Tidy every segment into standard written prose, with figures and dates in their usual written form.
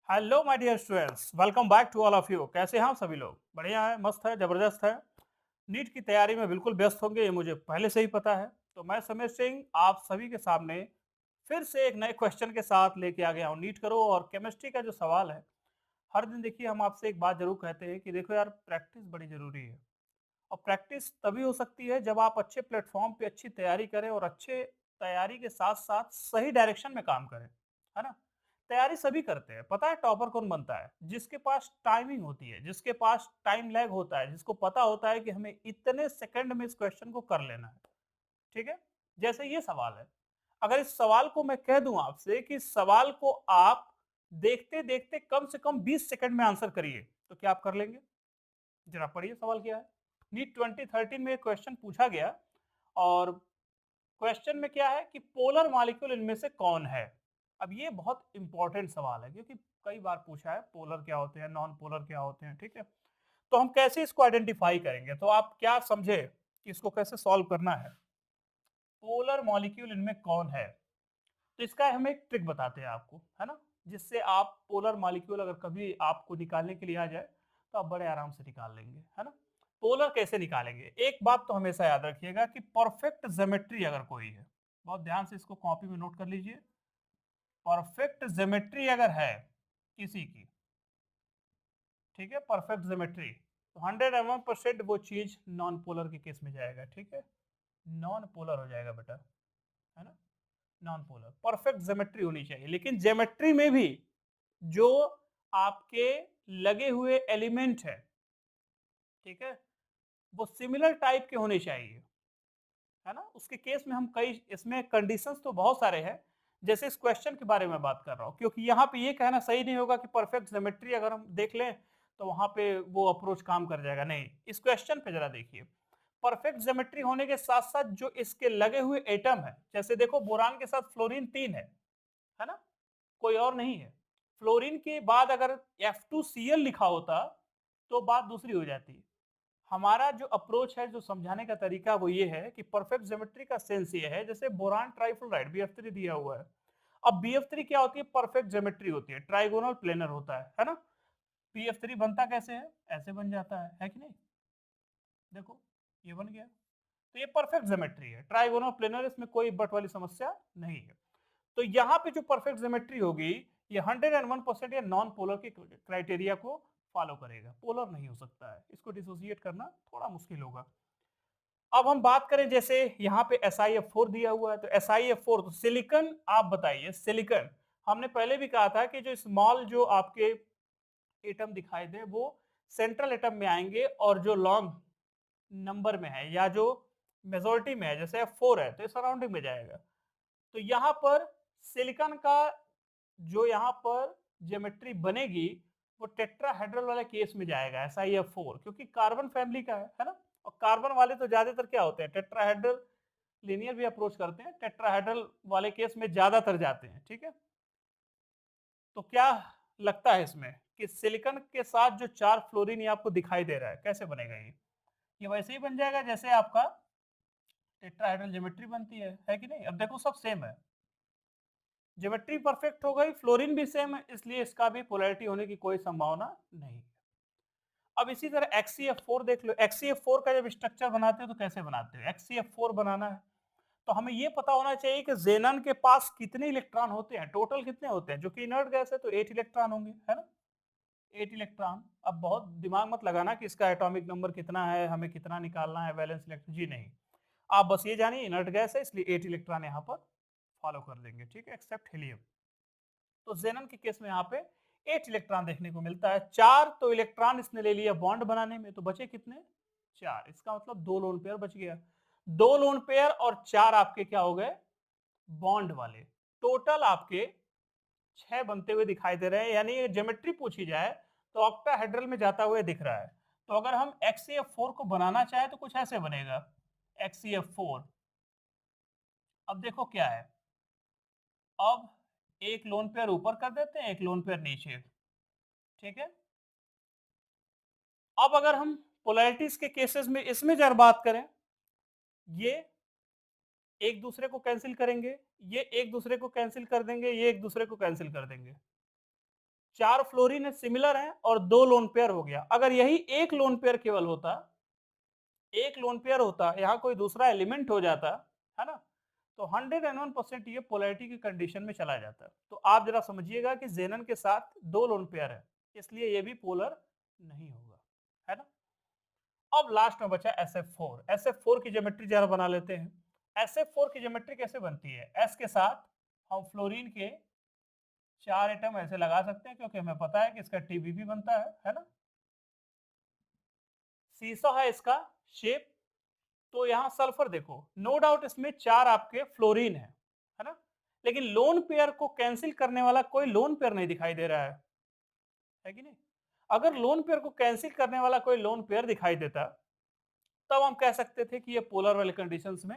Hello my dear students, welcome back to all of you. कैसे हैं आप सभी लोग? बढ़िया है, मस्त है, जबरदस्त है। नीट की तैयारी में बिल्कुल व्यस्त होंगे, ये मुझे पहले से ही पता है। तो मैं समीर सिंह आप सभी के सामने फिर से एक नए क्वेश्चन के साथ लेके आ गया हूँ। नीट करो और केमिस्ट्री का जो सवाल है, हर दिन देखिए हम आपसे एक बात जरूर कहते हैं कि देखो यार, प्रैक्टिस बड़ी जरूरी है। और प्रैक्टिस तभी हो सकती है जब आप अच्छे प्लेटफॉर्म पे अच्छी तैयारी करें और अच्छे तैयारी के साथ साथ सही डायरेक्शन में काम करें, है ना? तैयारी सभी करते हैं। पता है टॉपर कौन बनता है? जिसके पास टाइमिंग होती है, जिसके पास टाइम लैग होता है, जिसको पता होता है कि हमें इतने सेकंड में इस क्वेश्चन को कर लेना है। ठीक है? जैसे ये सवाल है, अगर इस सवाल को मैं कह दूं आपसे कि इस सवाल को आप देखते देखते कम से कम 20 सेकंड में आंसर करिए, तो क्या आप कर लेंगे? जरा पढ़िए सवाल क्या है। नीट 2013 में क्वेश्चन पूछा गया और क्वेश्चन में क्या है कि पोलर मॉलिक्यूल इनमें से कौन है। अब ये बहुत इंपॉर्टेंट सवाल है क्योंकि कई बार पूछा है पोलर क्या होते हैं, नॉन पोलर क्या होते हैं। ठीक है, तो हम कैसे इसको आइडेंटिफाई करेंगे? तो आप क्या समझे कि इसको कैसे सॉल्व करना है? पोलर मॉलिक्यूल इनमें कौन है, तो इसका हम एक ट्रिक बताते हैं आपको, है ना, जिससे आप पोलर मॉलिक्यूल अगर कभी आपको निकालने के लिए आ जाए तो आप बड़े आराम से निकाल लेंगे, है ना। पोलर कैसे निकालेंगे? एक बात तो हमेशा याद रखिएगा कि परफेक्ट ज्योमेट्री अगर कोई है, बहुत ध्यान से इसको कॉपी में नोट कर लीजिए। परफेक्ट ज्योमेट्री अगर है किसी की, ठीक है, परफेक्ट ज्योमेट्री, तो 101% वो चीज नॉन पोलर के केस में जाएगा। ठीक है, नॉन पोलर हो जाएगा बेटा, है ना। नॉन पोलर परफेक्ट ज्योमेट्री होनी चाहिए, लेकिन ज्योमेट्री में भी जो आपके लगे हुए एलिमेंट है, ठीक है, वो सिमिलर टाइप के होने चाहिए, है ना। उसके केस में हम कई इसमें कंडीशंस तो बहुत सारे हैं, जैसे इस क्वेश्चन के बारे में बात कर रहा हूं, क्योंकि यहाँ पे ये कहना सही नहीं होगा कि परफेक्ट ज्योमेट्री अगर हम देख लें तो वहां पे वो अप्रोच काम कर जाएगा। नहीं, इस क्वेश्चन पे जरा देखिए, परफेक्ट ज्योमेट्री होने के साथ साथ जो इसके लगे हुए एटम है, जैसे देखो बोरान के साथ फ्लोरीन 3 है ना, कोई और नहीं है। फ्लोरीन के बाद अगर F2Cl लिखा होता तो बात दूसरी हो जाती। हमारा जो अप्रोच है, जो समझाने का तरीका वो ये है कि परफेक्ट ज्योमेट्री का सेंस ये है, जैसे बोरान ट्राइफ्लोराइड BF3 दिया हुआ है। अब BF3 क्या होती है? परफेक्ट ज्योमेट्री होती है, ट्राइगोनल प्लेनर होता है ना। BF3 बनता कैसे है? ऐसे बन जाता है कि नहीं? देखो, ये बन गया। तो ये परफेक्ट ज्योमेट्री है, ट्राइगोनल प्लेनर, इसमें कोई बट वाली समस्या नहीं है। तो यहाँ पे जो परफेक्ट ज्योमेट्री होगी, ये 101% या नॉन पोलर के क्राइटेरिया को फॉलो करेगा, पोलर नहीं हो सकता है। इसको डिसोसिएट करना थोड़ा मुश्किल होगा। अब हम बात करें, जैसे यहाँ पे SiF4 दिया हुआ है, तो SiF4 तो सिलिकॉन, आप बताइए सिलिकॉन, हमने पहले भी कहा था कि जो स्मॉल जो आपके एटम दिखाई दे वो सेंट्रल एटम में आएंगे, और जो लॉन्ग नंबर में है या जो मेजोरिटी में है जैसे F4 है तो ये सराउंडिंग में जाएगा। तो यहाँ पर सिलिकॉन का जो यहाँ पर ज्योमेट्री बनेगी वो टेट्राहेड्रल वाले केस में जाएगा, SiF4, क्योंकि कार्बन फैमिली का है ना। और कार्बन वाले तो ज्यादातर क्या होते हैं? टेट्राहेड्रल, लीनियर भी अप्रोच करते हैं, टेट्राहेड्रल वाले केस में ज्यादातर जाते हैं। ठीक है, तो क्या लगता है इसमें कि सिलिकॉन के साथ जो 4 फ्लोरीन ये आपको दिखाई दे रहा है, कैसे बनेगा ये वैसे ही बन जाएगा जैसे आपका टेट्राहेड्रल ज्योमेट्री बनती है कि नहीं? अब देखो सब सेम है, ज्योमेट्री परफेक्ट हो गई, फ्लोरीन भी सेम है, इसलिए इसका भी पोलैरिटी होने की कोई संभावना नहीं है। अब इसी तरह XCF4 देख लो, XCF4 का जब स्ट्रक्चर बनाते हो तो कैसे बनाते हो? XCF4 बनाना है तो हमें ये पता होना चाहिए कि जेनन के पास कितने इलेक्ट्रॉन होते हैं, टोटल कितने होते हैं। जो कि इनर्ट गैस है तो 8 इलेक्ट्रॉन होंगे, है ना, 8 इलेक्ट्रॉन। अब बहुत दिमाग मत लगाना कि इसका एटॉमिक नंबर कितना है, हमें कितना निकालना है वैलेंस इलेक्ट्रॉन, जी नहीं। आप बस ये जानिए इनर्ट गैस है इसलिए 8 इलेक्ट्रॉन यहाँ पर फॉलो कर देंगे, ठीक है, एक्सेप्ट हीलियम। तो जेनन के केस में यहाँ पे 8 इलेक्ट्रॉन देखने को मिलता है। 4 तो इलेक्ट्रॉन इसने ले लिया बॉन्ड बनाने में, तो बचे कितने? 4। इसका मतलब 2 लोन पेयर बच गया। 2 लोन पेयर और 4 आपके क्या हो गए? बॉन्ड वाले। टोटल आपके 6 बनते हुए दिखाई दे रहे हैं, यानी ज्योमेट्री पूछी जाए तो ऑक्टाहेड्रल में जाता हुआ दिख रहा है। तो अगर हम XCF4 को बनाना चाहे तो कुछ ऐसे बनेगा, XCF4। अब देखो क्या है, अब एक लोन पेयर ऊपर कर देते हैं, एक लोन पेयर नीचे, ठीक है। अब अगर हम पोलैरिटीज के केसेस में इसमें जब बात करें, ये एक दूसरे को कैंसिल करेंगे, ये एक दूसरे को कैंसिल कर देंगे, ये एक दूसरे को कैंसिल कर देंगे। 4 फ्लोरीन है सिमिलर हैं और 2 लोन पेयर हो गया। अगर यही एक लोन पेयर केवल होता, एक लोन पेयर होता, यहाँ कोई दूसरा एलिमेंट हो जाता, है ना? तो 101% ये पोलैरिटी की कंडीशन में चला जाता। तो आप जरा समझिएगा कि ज़ेनन के साथ 2 लोन पेयर है, इसलिए ये भी पोलर नहीं होगा, है ना? अब लास्ट में बचा SF4। SF4 की ज्योमेट्री जरा बना लेते हैं। SF4 की ज्योमेट्री कैसे बनती है? S के साथ हम फ्लोरीन के 4 एटम ऐसे लगा सकते हैं क्योंकि हमें पता है कि इसका TBB बनता है ना? सीसा है इसका शेप। तो यहाँ सल्फर देखो, नो डाउट इसमें 4 आपके फ्लोरीन है ना? लेकिन लोन पेयर को कैंसिल करने वाला कोई लोन पेयर नहीं दिखाई दे रहा है कि नहीं? अगर लोन पेयर को कैंसिल करने वाला कोई लोन पेयर दिखाई देता, तब हम कह सकते थे कि ये पोलर वाले कंडीशंस में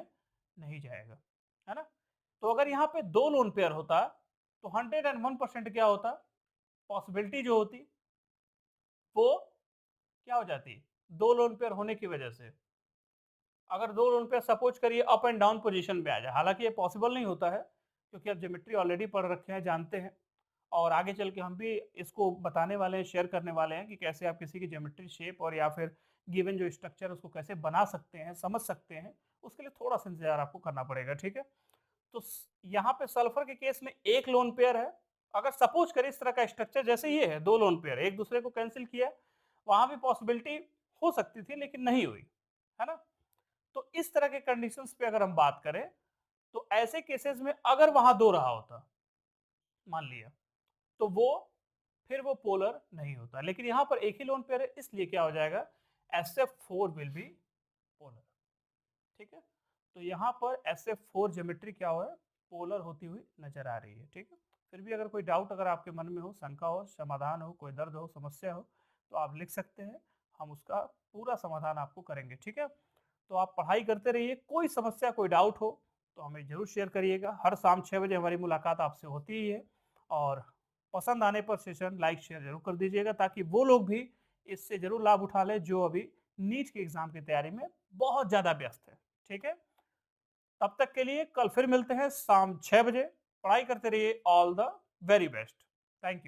नहीं जाएगा, है ना? तो अगर यहाँ पे 2 लोन पेयर होता, तो 101% क्या होता? पॉसिबिलिटी जो होती, वो क्या हो जाती? 2 लोन पेयर होने की वजह से। अगर 2 लोन पेयर सपोज करिए अप एंड डाउन पोजीशन में आ जाए, हालांकि ये पॉसिबल नहीं होता है क्योंकि आप ज्योमेट्री ऑलरेडी पढ़ रखे हैं, जानते हैं और आगे चल के हम भी इसको बताने वाले हैं, शेयर करने वाले हैं कि कैसे आप किसी की ज्योमेट्री शेप और या फिर गिवन जो स्ट्रक्चर है उसको कैसे बना सकते हैं, समझ सकते हैं। उसके लिए थोड़ा सा इंतजार आपको करना पड़ेगा, ठीक है? तो यहाँ पे सल्फर के केस में एक लोन पेयर है। अगर सपोज करें इस तरह का स्ट्रक्चर जैसे ये है, 2 लोन पेयर एक दूसरे को कैंसिल किया, वहां भी पॉसिबिलिटी हो सकती थी लेकिन नहीं हुई, है ना? तो इस तरह के कंडीशंस पे अगर हम बात करें, तो ऐसे केसेस में अगर वहां 2 रहा होता, मान लिया, तो वो फिर वो पोलर नहीं होता। लेकिन यहां पर एक ही लोन पेयर है, इसलिए क्या हो जाएगा? SF4 विल बी पोलर, ठीक है? तो यहाँ पर SF4 ज्योमेट्री क्या हो है? पोलर होती हुई नजर आ रही है, ठीक है? फिर भी अगर कोई डाउट अगर आपके मन में हो, शंका हो, समाधान हो, कोई दर्द हो, समस्या हो, तो आप लिख सकते हैं, हम उसका पूरा समाधान आपको करेंगे, ठीक है? तो आप पढ़ाई करते रहिए, कोई समस्या, कोई डाउट हो तो हमें जरूर शेयर करिएगा। हर शाम 6 बजे हमारी मुलाकात आपसे होती ही है और पसंद आने पर सेशन लाइक शेयर जरूर कर दीजिएगा ताकि वो लोग भी इससे जरूर लाभ उठा लें जो अभी नीट के एग्जाम की तैयारी में बहुत ज़्यादा व्यस्त है, ठीक है? तब तक के लिए कल फिर मिलते हैं शाम 6 बजे। पढ़ाई करते रहिए। All the very best. Thank you.